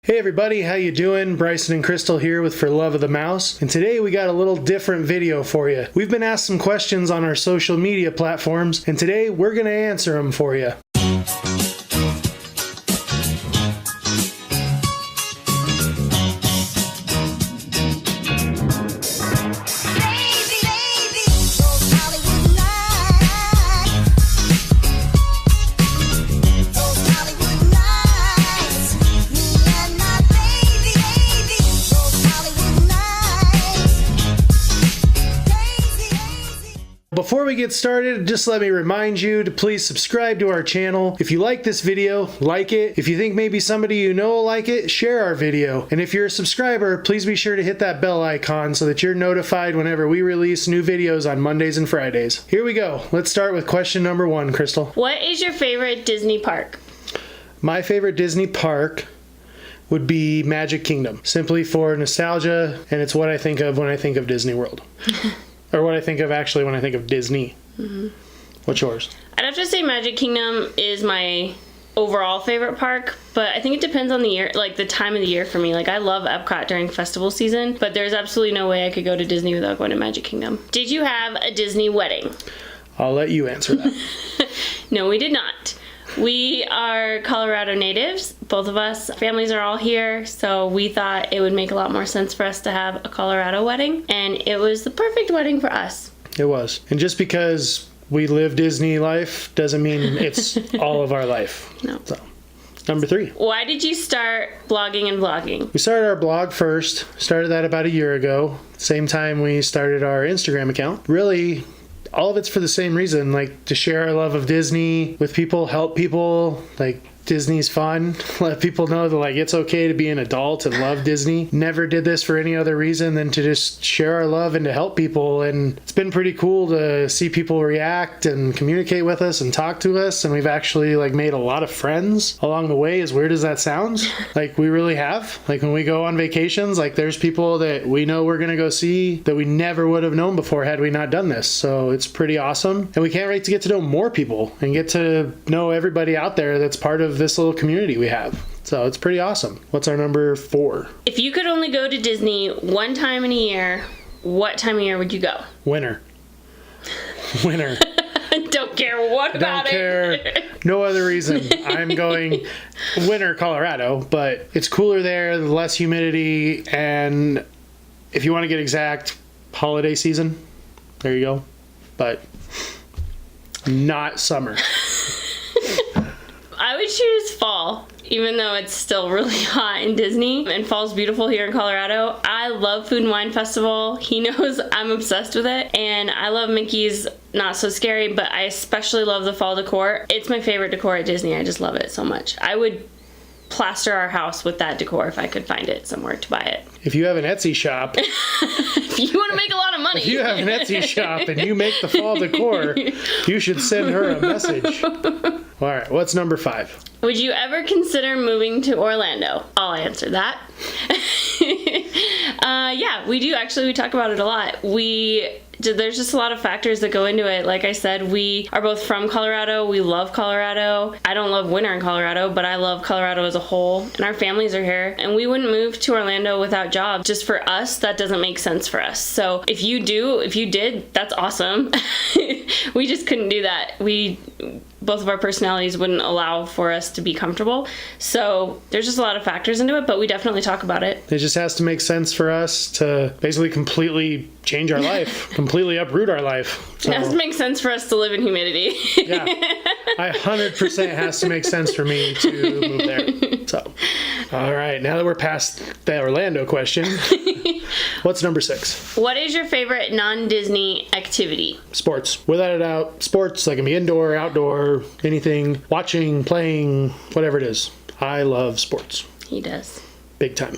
Hey everybody, how you doing? Bryson and Crystal here with For Love of the Mouse, and today we got a little different video for you. We've been asked some questions on our social media platforms, and today we're going to answer them for you. Before we get started, just let me remind you to please subscribe to our channel. If you like this video, like it. If you think maybe somebody you know will like it, share our video. And if you're a subscriber, please be sure to hit that bell icon so that you're notified whenever we release new videos on Mondays and Fridays. Here we go. Let's start with question number 1, Crystal. What is your favorite Disney park? My favorite Disney park would be Magic Kingdom, simply for nostalgia, and it's what I think of when I think of Disney World. Or what I think of actually when I think of Disney. Mm-hmm. What's yours? I'd have to say Magic Kingdom is my overall favorite park, but I think it depends on the year, like the time of the year for me. Like I love Epcot during festival season, but there's absolutely no way I could go to Disney without going to Magic Kingdom. Did you have a Disney wedding? I'll let you answer that. No, we did not. We are Colorado natives, both of us. Families are all here, so we thought it would make a lot more sense for us to have a Colorado wedding, and it was the perfect wedding for us. It was. And just because we live Disney life doesn't mean it's all of our life. No. So, number 3. Why did you start blogging and vlogging? We started our blog first. Started that about a year ago. Same time we started our Instagram account. Really, all of it's for the same reason, like to share our love of Disney with people, help people. Like Disney's fun. Let people know that like it's okay to be an adult and love Disney. Never did this for any other reason than to just share our love and to help people. And it's been pretty cool to see people react and communicate with us and talk to us. And we've actually like made a lot of friends along the way. As weird as that sounds, like we really have. Like when we go on vacations, like there's people that we know we're gonna go see that we never would have known before had we not done this. So it's pretty awesome. And we can't wait to get to know more people and get to know everybody out there that's part of this little community we have. So it's pretty awesome. What's our number 4? If you could only go to Disney one time in a year, what time of year would you go? Winter. Winter. Don't care what about it. Don't care. No other reason. I'm going winter Colorado, but it's cooler there, less humidity, and if you want to get exact, holiday season. There you go. But not summer. I would choose fall, even though it's still really hot in Disney, and fall's beautiful here in Colorado. I love Food and Wine Festival. He knows I'm obsessed with it, and I love Mickey's Not So Scary, but I especially love the fall decor. It's my favorite decor at Disney. I just love it so much. I would plaster our house with that decor if I could find it somewhere to buy it. If you have an Etsy shop, if you want to make a lot of money, if you have an Etsy shop and you make the fall decor, you should send her a message. All right, what's number 5? Would you ever consider moving to Orlando? I'll answer that. Yeah, we do actually. We talk about it a lot. There's just a lot of factors that go into it. Like I said, we are both from Colorado. We love Colorado. I don't love winter in Colorado, but I love Colorado as a whole. And our families are here. And we wouldn't move to Orlando without jobs. Just for us, that doesn't make sense for us. So if you did, that's awesome. We just couldn't do that. Both of our personalities wouldn't allow for us to be comfortable. So there's just a lot of factors into it, but we definitely talk about it. It just has to make sense for us to basically completely change our life, completely uproot our life. So, it has to make sense for us to live in humidity. Yeah, 100% has to make sense for me to move there. So, all right, now that we're past the Orlando question, what's number 6? What is your favorite non-Disney activity? Sports. Without a doubt, sports. That can be indoor, outdoor, anything, watching, playing, whatever it is. I love sports. He does. Big time.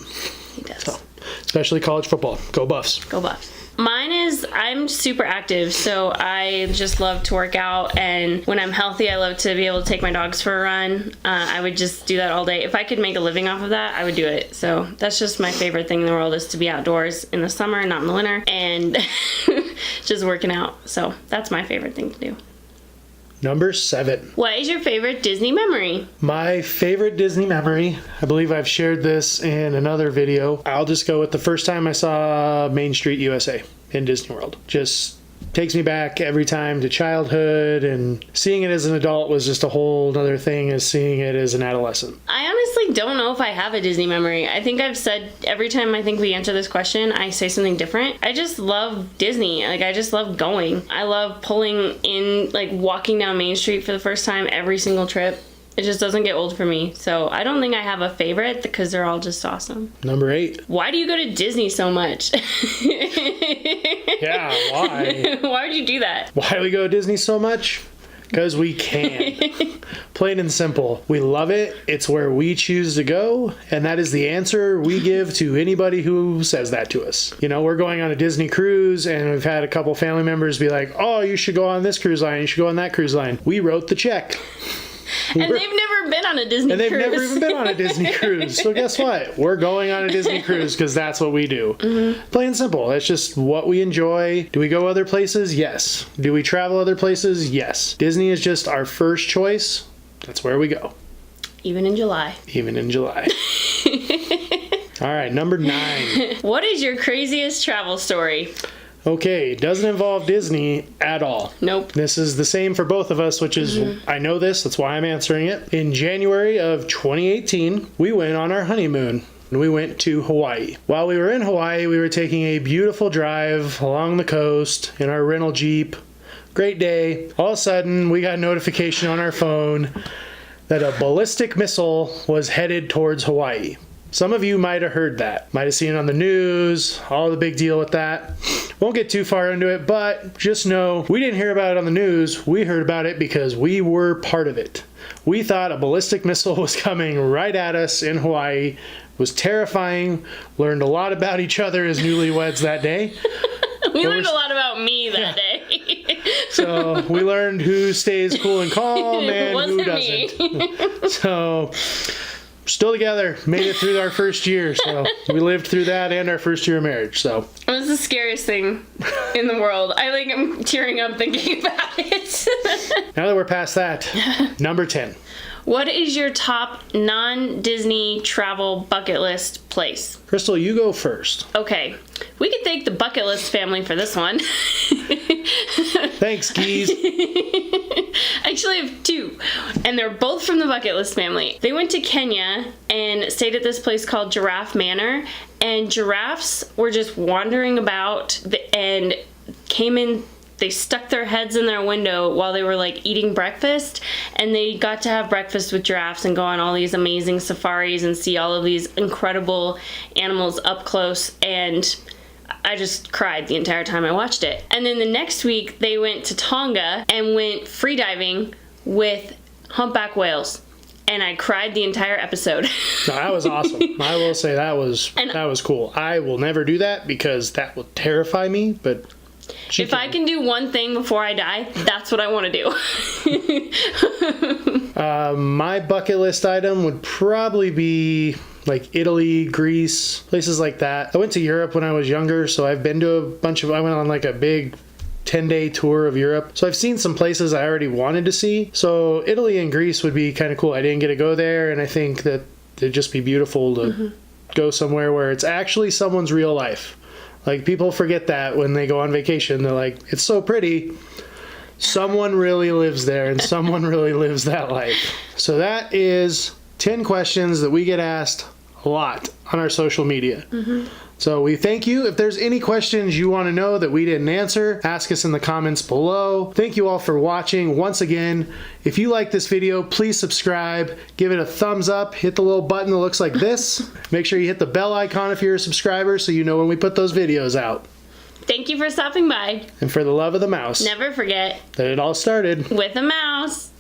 He does. So, especially college football. Go Buffs. Go Buffs. Mine is, I'm super active, so I just love to work out, and when I'm healthy, I love to be able to take my dogs for a run. I would just do that all day. If I could make a living off of that, I would do it. So that's just my favorite thing in the world, is to be outdoors in the summer, not in the winter, and just working out. So that's my favorite thing to do. Number 7. What is your favorite Disney memory? My favorite Disney memory, I believe I've shared this in another video. I'll just go with the first time I saw Main Street USA in Disney World. Just takes me back every time to childhood, and seeing it as an adult was just a whole other thing as seeing it as an adolescent. I honestly don't know if I have a Disney memory. I think I've said every time I think we answer this question, I say something different. I just love Disney. Like, I just love going. I love pulling in, like, walking down Main Street for the first time every single trip. It just doesn't get old for me. So I don't think I have a favorite because they're all just awesome. Number 8. Why do you go to Disney so much? Yeah, why? Why would you do that? Why do we go to Disney so much? Because we can. Plain and simple. We love it. It's where we choose to go. And that is the answer we give to anybody who says that to us. You know, we're going on a Disney cruise, and we've had a couple family members be like, oh, you should go on this cruise line. You should go on that cruise line. We wrote the check. And they've never been on a Disney cruise. And they've never even been on a Disney cruise. So guess what? We're going on a Disney cruise because that's what we do. Mm-hmm. Plain and simple. It's just what we enjoy. Do we go other places? Yes. Do we travel other places? Yes. Disney is just our first choice. That's where we go. Even in July. Even in July. All right, number 9. What is your craziest travel story? Okay, doesn't involve Disney at all. Nope. This is the same for both of us, which is, I know this, that's why I'm answering it. In January of 2018, we went on our honeymoon. And we went to Hawaii. While we were in Hawaii, we were taking a beautiful drive along the coast in our rental Jeep. Great day. All of a sudden, we got a notification on our phone that a ballistic missile was headed towards Hawaii. Some of you might have heard that, might have seen it on the news, all the big deal with that. Won't get too far into it, but just know we didn't hear about it on the news. We heard about it because we were part of it. We thought a ballistic missile was coming right at us in Hawaii. It was terrifying. Learned a lot about each other as newlyweds that day. We learned a lot about me that day. So we learned who stays cool and calm and who me. doesn't. So still together, made it through our first year. So we lived through that and our first year of marriage. So it was the scariest thing in the world. I'm tearing up thinking about it. Now that we're past that, number 10. What is your top non-Disney travel bucket list place? Crystal, you go first. Okay. We can thank the bucket list family for this one. Thanks, Geese. I actually have 2, and they're both from the bucket list family. They went to Kenya and stayed at this place called Giraffe Manor, and giraffes were just wandering about and came in. They stuck their heads in their window while they were like eating breakfast, and they got to have breakfast with giraffes and go on all these amazing safaris and see all of these incredible animals up close, and I just cried the entire time I watched it. And then the next week they went to Tonga and went freediving with humpback whales. And I cried the entire episode. No, that was awesome. I will say that was cool. I will never do that because that will terrify me, but if I can do one thing before I die, that's what I want to do. My bucket list item would probably be like Italy, Greece, places like that. I went to Europe when I was younger, so I've been to I went on like a big 10-day tour of Europe. So I've seen some places I already wanted to see. So Italy and Greece would be kind of cool. I didn't get to go there, and I think that it'd just be beautiful to go somewhere where it's actually someone's real life. Like, people forget that when they go on vacation. They're like, it's so pretty. Someone really lives there, and someone really lives that life. So that is 10 questions that we get asked a lot on our social media. So we thank you. If there's any questions you want to know that we didn't answer, ask us in the comments below. Thank you all for watching. Once again, if you like this video, please subscribe, give it a thumbs up, hit the little button that looks like this. Make sure you hit the bell icon if you're a subscriber so you know when we put those videos out. Thank you for stopping by. And for the love of the mouse, never forget that it all started with a mouse.